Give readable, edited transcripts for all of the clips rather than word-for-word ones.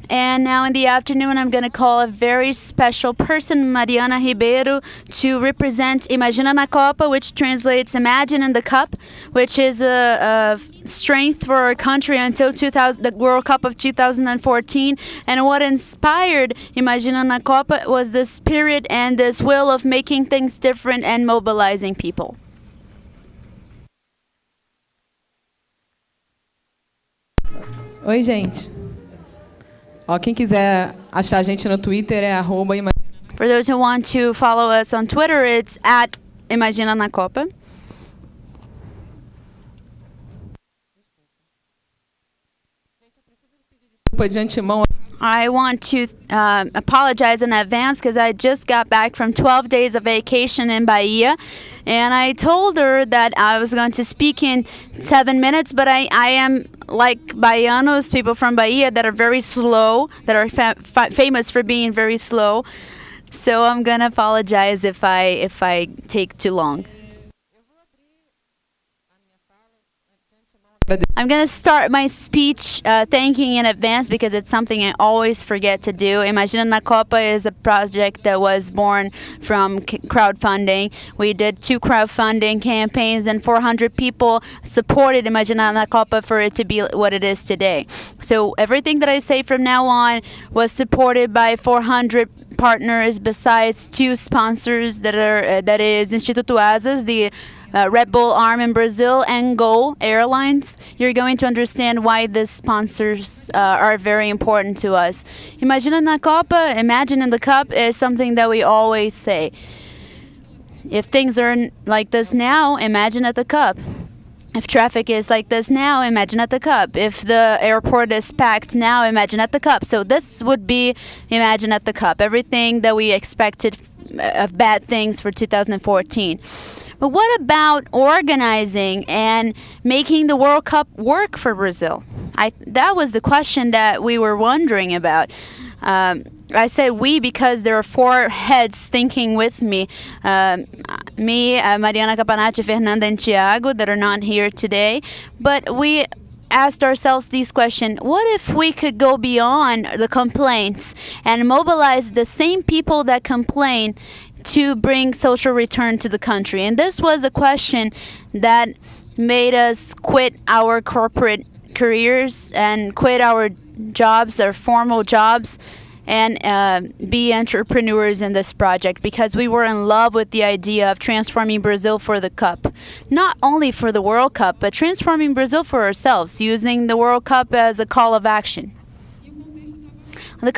And now in the afternoon, I'm going to call a very special person, Mariana Ribeiro, to represent Imagina na Copa, which translates Imagine in the Cup, which is a strength for our country until the World Cup of 2014. And what inspired Imagina na Copa was the spirit and this will of making things different and mobilizing people. Oi, gente. Ó, quem quiser achar a gente no Twitter é @imagina. For those who want to follow us on Twitter, it's @Imagina na Copa. De antemão. I want to apologize in advance because I just got back from 12 days of vacation in Bahia. And I told her that I was going to speak in 7 minutes, but I am like Baianos, people from Bahia that are very slow, that are famous for being very slow. So I'm going to apologize if I take too long. I'm going to start my speech thanking in advance because it's something I always forget to do. Imagina na Copa is a project that was born from crowdfunding. We did 2 crowdfunding campaigns and 400 people supported Imagina na Copa for it to be what it is today. So everything that I say from now on was supported by 400 partners besides 2 sponsors that is Instituto Asas, the Red Bull arm in Brazil, and Gol Airlines. You're going to understand why these sponsors are very important to us. Imagina na Copa, imagine in the cup, is something that we always say. If things are like this now, imagine at the cup. If traffic is like this now, imagine at the cup. If the airport is packed now, imagine at the cup. So this would be imagine at the cup. Everything that we expected of bad things for 2014. But what about organizing and making the World Cup work for Brazil? That was the question that we were wondering about. I say we because there are 4 heads thinking with me. Me, Mariana Capanati, Fernanda, and Tiago that are not here today. But we asked ourselves these questions. What if we could go beyond the complaints and mobilize the same people that complain to bring social return to the country? And this was a question that made us quit our corporate careers and quit our jobs, our formal jobs, and be entrepreneurs in this project because we were in love with the idea of transforming Brazil for the Cup. Not only for the World Cup, but transforming Brazil for ourselves, using the World Cup as a call of action. The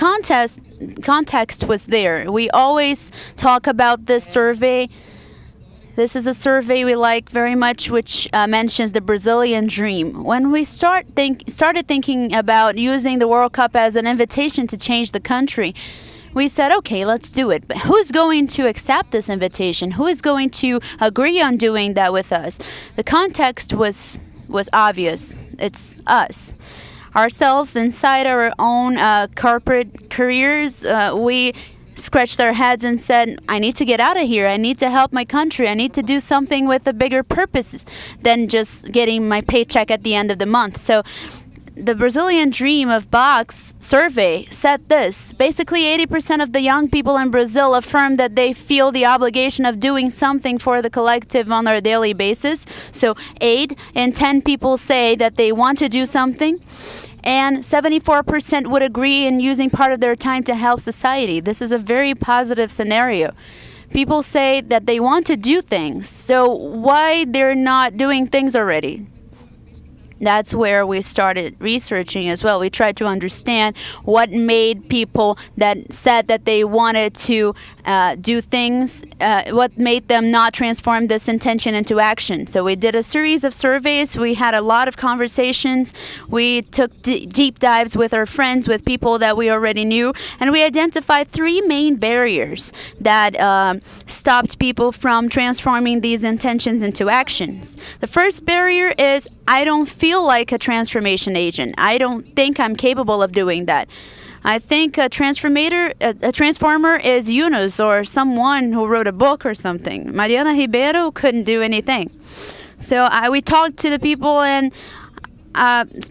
context was there. We always talk about this survey. This is a survey we like very much, which mentions the Brazilian dream. When we started thinking about using the World Cup as an invitation to change the country, we said, okay, let's do it. But who's going to accept this invitation? Who is going to agree on doing that with us? The context was obvious. It's us. Ourselves inside our own corporate careers, we scratched our heads and said, I need to get out of here. I need to help my country. I need to do something with a bigger purpose than just getting my paycheck at the end of the month. So the Brazilian Dream of Box survey said this. Basically, 80% of the young people in Brazil affirm that they feel the obligation of doing something for the collective on their daily basis. So 8 in 10 people say that they want to do something. And 74% would agree in using part of their time to help society. This is a very positive scenario. People say that they want to do things. So why they're not doing things already? That's where we started researching as well. We tried to understand what made people that said that they wanted to do things, what made them not transform this intention into action. So we did a series of surveys. We had a lot of conversations. We took deep dives with our friends, with people that we already knew, and we identified 3 main barriers that stopped people from transforming these intentions into actions. The first barrier is, I don't feel like a transformation agent. I don't think I'm capable of doing that. I think a transformer is Yunus or someone who wrote a book or something. Mariana Ribeiro couldn't do anything. So we talked to the people, and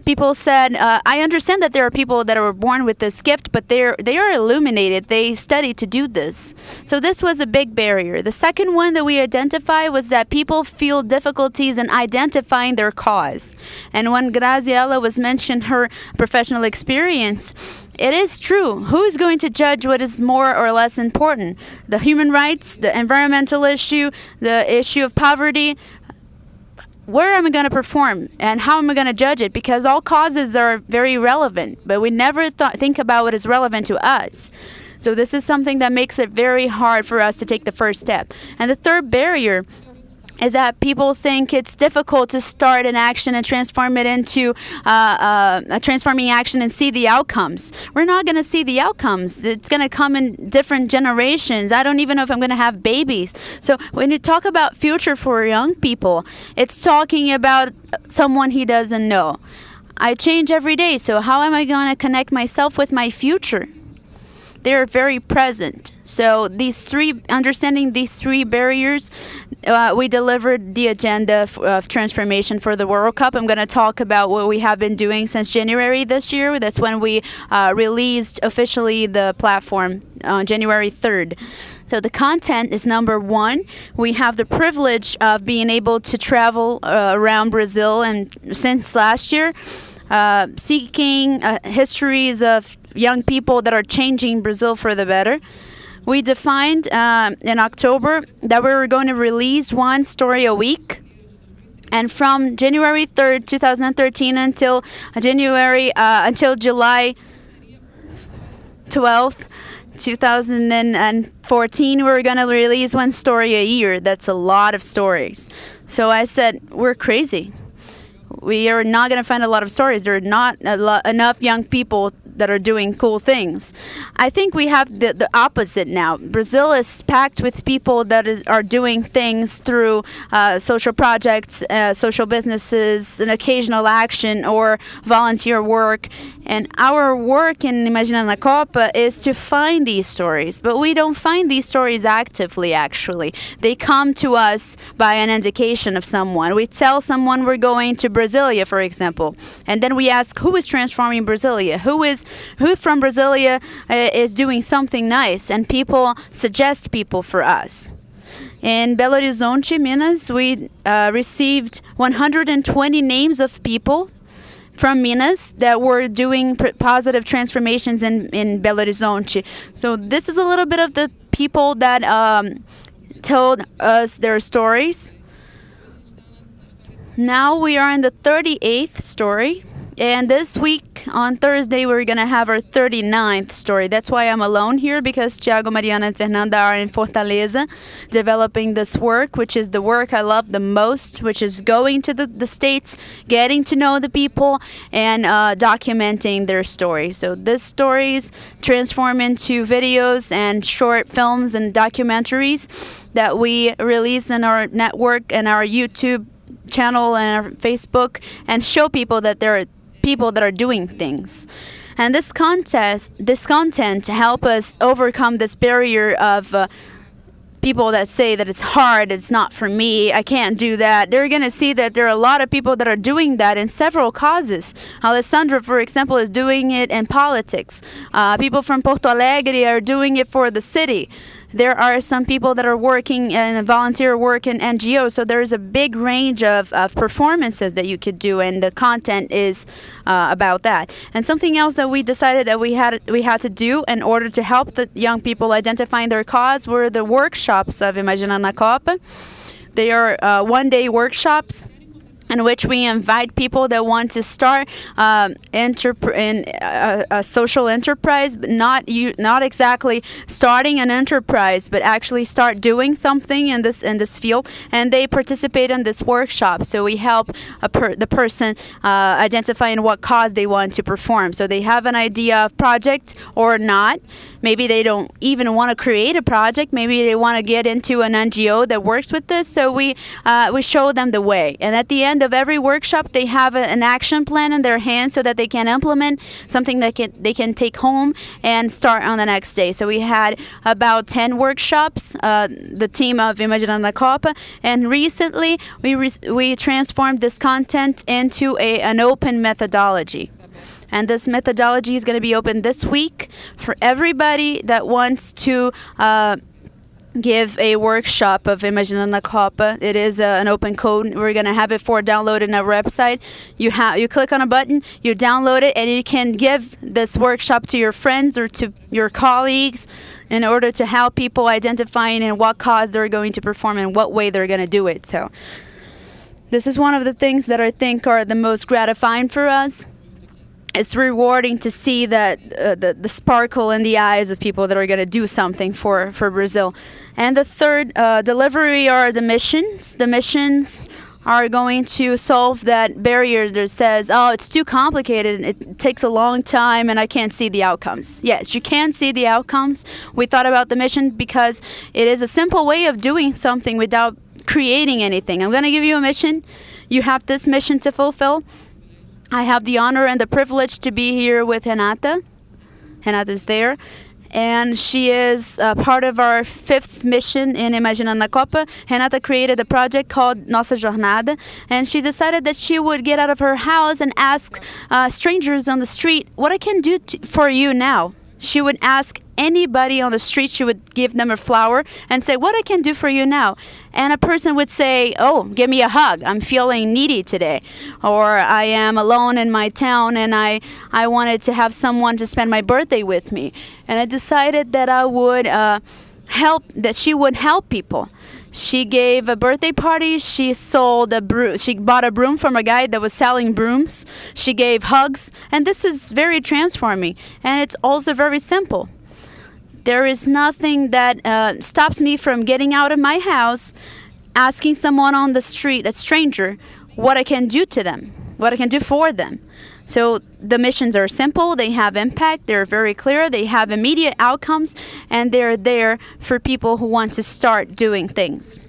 people said, I understand that there are people that are born with this gift, but they are illuminated. They study to do this. So this was a big barrier. The second one that we identified was that people feel difficulties in identifying their cause. And when Graziella was mentioned her professional experience, it is true. Who is going to judge what is more or less important? The human rights, the environmental issue, the issue of poverty. Where am I going to perform and how am I going to judge it? Because all causes are very relevant, but we never think about what is relevant to us. So this is something that makes it very hard for us to take the first step. And the third barrier is that people think it's difficult to start an action and transform it into a transforming action and see the outcomes. We're not going to see the outcomes. It's going to come in different generations. I don't even know if I'm going to have babies. So when you talk about future for young people, it's talking about someone he doesn't know. I change every day, so how am I going to connect myself with my future? They're very present. So understanding these three barriers, we delivered the agenda of transformation for the World Cup. I'm going to talk about what we have been doing since January this year. That's when we released officially the platform on January 3rd. So the content is number one. We have the privilege of being able to travel around Brazil and since last year, seeking histories of young people that are changing Brazil for the better. We defined in October that we were going to release one story a week. And from January 3rd, 2013 until July 12th, 2014, we were going to release one story a year. That's a lot of stories. So I said, we're crazy. We are not going to find a lot of stories. There are not enough young people that are doing cool things. I think we have the opposite now. Brazil is packed with people that are doing things through social projects, social businesses, an occasional action, or volunteer work. And our work in Imagina na Copa is to find these stories. But we don't find these stories actively, actually. They come to us by an indication of someone. We tell someone we're going to Brasilia, for example. And then we ask, who is transforming Brasilia? Who from Brasilia is doing something nice? And people suggest people for us. In Belo Horizonte, Minas, we received 120 names of people from Minas that were doing positive transformations in Belo Horizonte. So this is a little bit of the people that told us their stories. Now we are in the 38th story. And this week, on Thursday, we're going to have our 39th story. That's why I'm alone here, because Thiago, Mariana, and Fernanda are in Fortaleza developing this work, which is the work I love the most, which is going to the States, getting to know the people, and documenting their stories. So these stories transform into videos and short films and documentaries that we release in our network and our YouTube channel and our Facebook, and show people that there are people that are doing things. And this content help us overcome this barrier of people that say that it's hard, it's not for me, I can't do that. They're going to see that there are a lot of people that are doing that in several causes. Alessandra, for example, is doing it in politics. People from Porto Alegre are doing it for the city. There are some people that are working in volunteer work in NGOs, so there's a big range of performances that you could do, and the content is about that. And something else that we decided that we had to do in order to help the young people identifying their cause were the workshops of Imagina na Copa. They are one-day workshops in which we invite people that want to start in a social enterprise, but not exactly starting an enterprise, but actually start doing something in this field, and they participate in this workshop. So we help the person identify in what cause they want to perform. So they have an idea of project or not. Maybe they don't even want to create a project. Maybe they want to get into an NGO that works with this. So we show them the way, and at the end end of every workshop, they have an action plan in their hand so that they can implement something that they can take home and start on the next day. So we had about 10 workshops, the team of Imagina Copa, and recently we transformed this content into an open methodology. And this methodology is going to be open this week for everybody that wants to give a workshop of Imagina na Copa. It is an open code. We're going to have it for download in our website. You click on a button, you download it, and you can give this workshop to your friends or to your colleagues in order to help people identifying in what cause they're going to perform and what way they're going to do it. So this is one of the things that I think are the most gratifying for us. It's rewarding to see that the sparkle in the eyes of people that are going to do something for Brazil. And the third delivery are the missions. The missions are going to solve that barrier that says, oh, it's too complicated, it takes a long time, and I can't see the outcomes. Yes, you can see the outcomes. We thought about the mission because it is a simple way of doing something without creating anything. I'm going to give you a mission. You have this mission to fulfill. I have the honor and the privilege to be here with Renata. Renata's there. And she is part of our 5th mission in Imagina na Copa. Renata created a project called Nossa Jornada. And she decided that she would get out of her house and ask strangers on the street, what I can do for you now. She would ask anybody on the street, she would give them a flower and say, what I can do for you now. And a person would say, oh, give me a hug. I'm feeling needy today. Or I am alone in my town and I wanted to have someone to spend my birthday with me. And I decided that I would she would help people. She gave a birthday party. She sold a broom. She bought a broom from a guy that was selling brooms. She gave hugs. And this is very transforming. And it's also very simple. There is nothing that stops me from getting out of my house, asking someone on the street, a stranger, what I can do to them, what I can do for them. So the missions are simple, they have impact, they're very clear, they have immediate outcomes, and they're there for people who want to start doing things.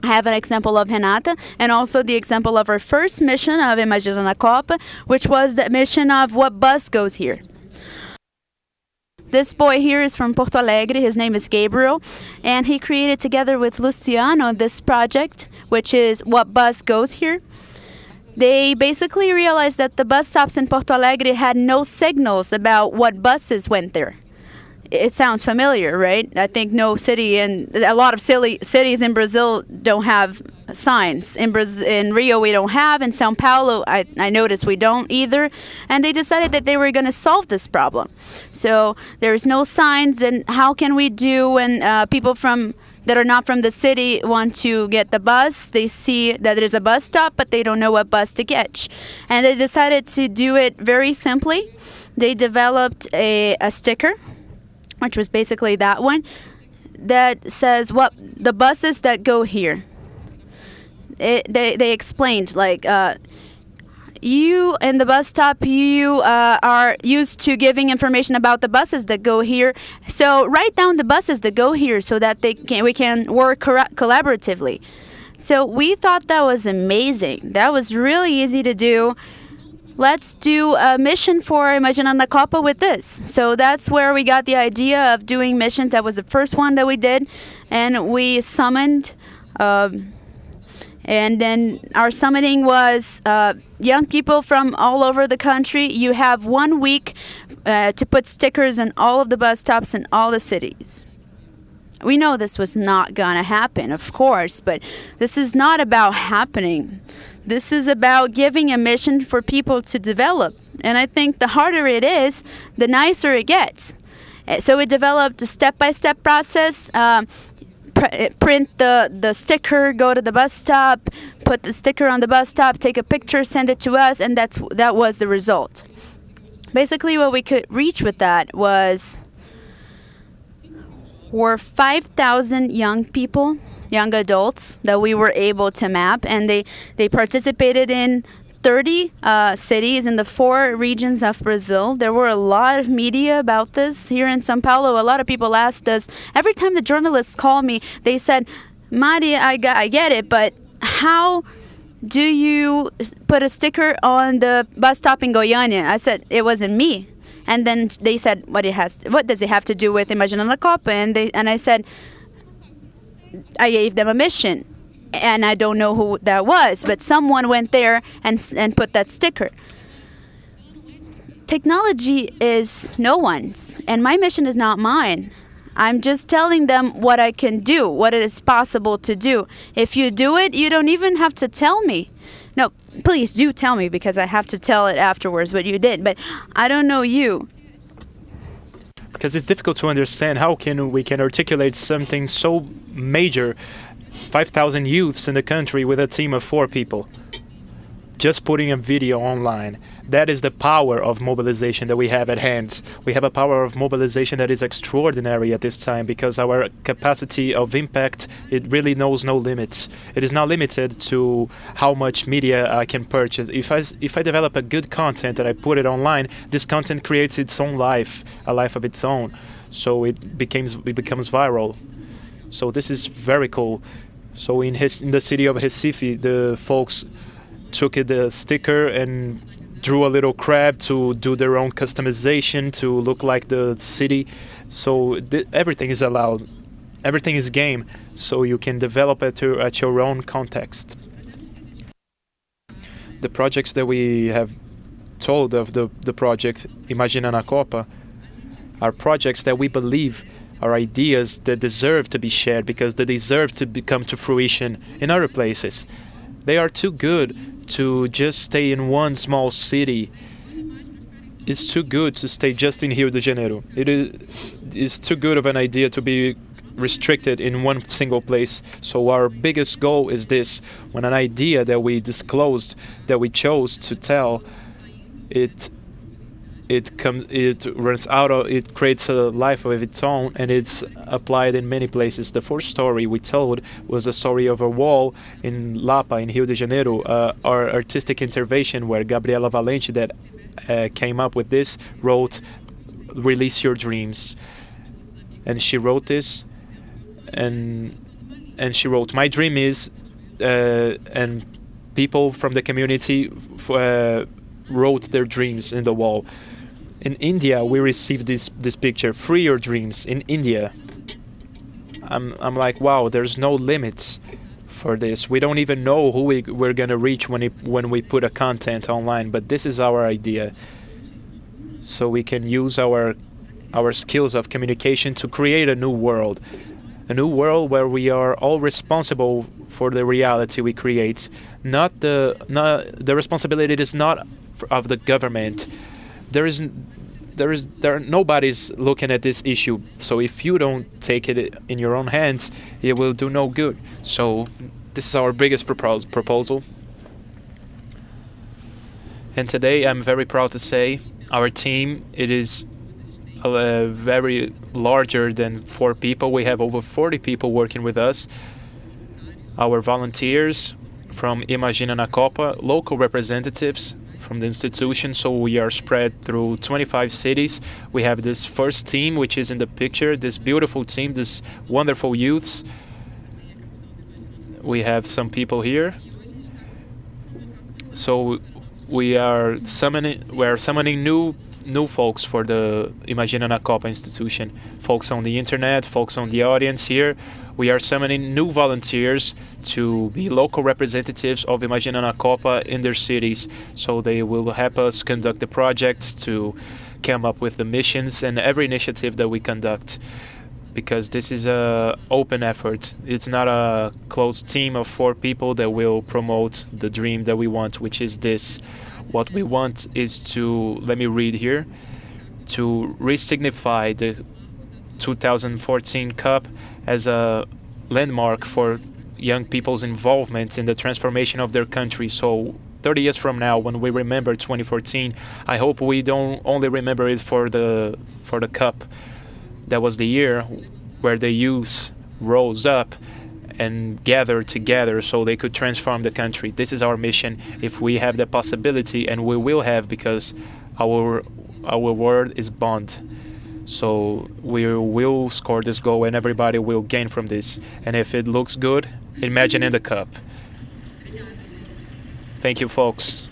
I have an example of Renata and also the example of our first mission of Imagina na Copa, which was the mission of what bus goes here. This boy here is from Porto Alegre. His name is Gabriel, and he created together with Luciano this project, which is What Bus Goes Here. They basically realized that the bus stops in Porto Alegre had no signals about what buses went there. It sounds familiar, right? I think no city and a lot of cities in Brazil don't have signs. In Rio, we don't have. In São Paulo, I noticed we don't either. And they decided that they were going to solve this problem. So there's no signs, and how can we do when people that are not from the city want to get the bus? They see that there's a bus stop, but they don't know what bus to catch. And they decided to do it very simply. They developed a sticker, which was basically that one, that says what the buses that go here. They explained, like, you in the bus stop, you are used to giving information about the buses that go here. So write down the buses that go here so that we can work collaboratively. So we thought that was amazing. That was really easy to do. Let's do a mission for Imagina na Copa with this. So that's where we got the idea of doing missions. That was the first one that we did. And we summoned, and then our summoning was young people from all over the country. You have 1 week to put stickers on all of the bus stops in all the cities. We know this was not going to happen, of course, but this is not about happening. This is about giving a mission for people to develop. And I think the harder it is, the nicer it gets. So we developed a step-by-step process. Print the sticker, go to the bus stop, put the sticker on the bus stop, take a picture, send it to us, and that was the result. Basically, what we could reach with that were 5,000 young people, young adults that we were able to map, and they participated in 30 cities in the 4 regions of Brazil. There were a lot of media about this. Here in São Paulo, a lot of people asked us, every time the journalists call me, they said, Mari, I get it, but how do you put a sticker on the bus stop in Goiânia? I said, it wasn't me. And then they said, what does it have to do with Imagina na Copa? And I said, I gave them a mission. And I don't know who that was, but someone went there and put that sticker. Technology is no one's, and my mission is not mine. I'm just telling them what I can do, what it is possible to do. If you do it, you don't even have to tell me. No, please do tell me, because I have to tell it afterwards what you did, but I don't know you. Because it's difficult to understand how we can articulate something so major, 5,000 youths in the country with a team of 4 people, just putting a video online. That is the power of mobilization that we have at hand. We have a power of mobilization that is extraordinary at this time, because our capacity of impact, it really knows no limits. It is not limited to how much media I can purchase. If I develop a good content and I put it online, this content creates its own life, a life of its own. So it becomes viral. So this is very cool. So in the city of Recife, the folks took the sticker and drew a little crab to do their own customization to look like the city. So everything is allowed. Everything is game. So you can develop it at your own context. The projects that we have told of the project Imagina na Copa are projects that we believe are ideas that deserve to be shared, because they deserve to come to fruition in other places. They are too good to just stay in one small city. It's too good to stay just in Rio de Janeiro. It's too good of an idea to be restricted in one single place. So our biggest goal is this: when an idea that we disclosed, that we chose to tell, it creates a life of its own, and it's applied in many places. The first story we told was a story of a wall in Lapa in Rio de Janeiro, our artistic intervention where Gabriela Valente, that came up with this, wrote "Release Your Dreams," and she wrote this, and she wrote, "My dream is," and people from the community wrote their dreams in the wall. In India, we received this picture, "Free Your Dreams," in India. I'm like, wow, there's no limits for this. We don't even know who we're gonna reach when we put a content online, but this is our idea. So we can use our skills of communication to create a new world where we are all responsible for the reality we create. The responsibility is not of the government. Nobody's looking at this issue. So if you don't take it in your own hands, it will do no good. So this is our biggest proposal. And today I'm very proud to say our team, it is very larger than 4 people. We have over 40 people working with us. Our volunteers from Imagina na Copa, local representatives from the institution, so we are spread through 25 cities. We have this first team, which is in the picture, this beautiful team, this wonderful youths. We have some people here. So we are summoning new folks for the Imagina na Copa institution. Folks on the internet, folks on the audience here. We are summoning new volunteers to be local representatives of Imagina na Copa in their cities. So they will help us conduct the projects, to come up with the missions and every initiative that we conduct. Because this is an open effort. It's not a closed team of 4 people that will promote the dream that we want, which is this. What we want is to, let me read here, to re-signify the 2014 Cup as a landmark for young people's involvement in the transformation of their country. So 30 years from now, when we remember 2014, I hope we don't only remember it for the Cup. That was the year where the youth rose up and gathered together so they could transform the country. This is our mission. If we have the possibility, and we will have, because our word is bond. So we will score this goal and everybody will gain from this. And if it looks good, imagine in the Cup. Thank you, folks.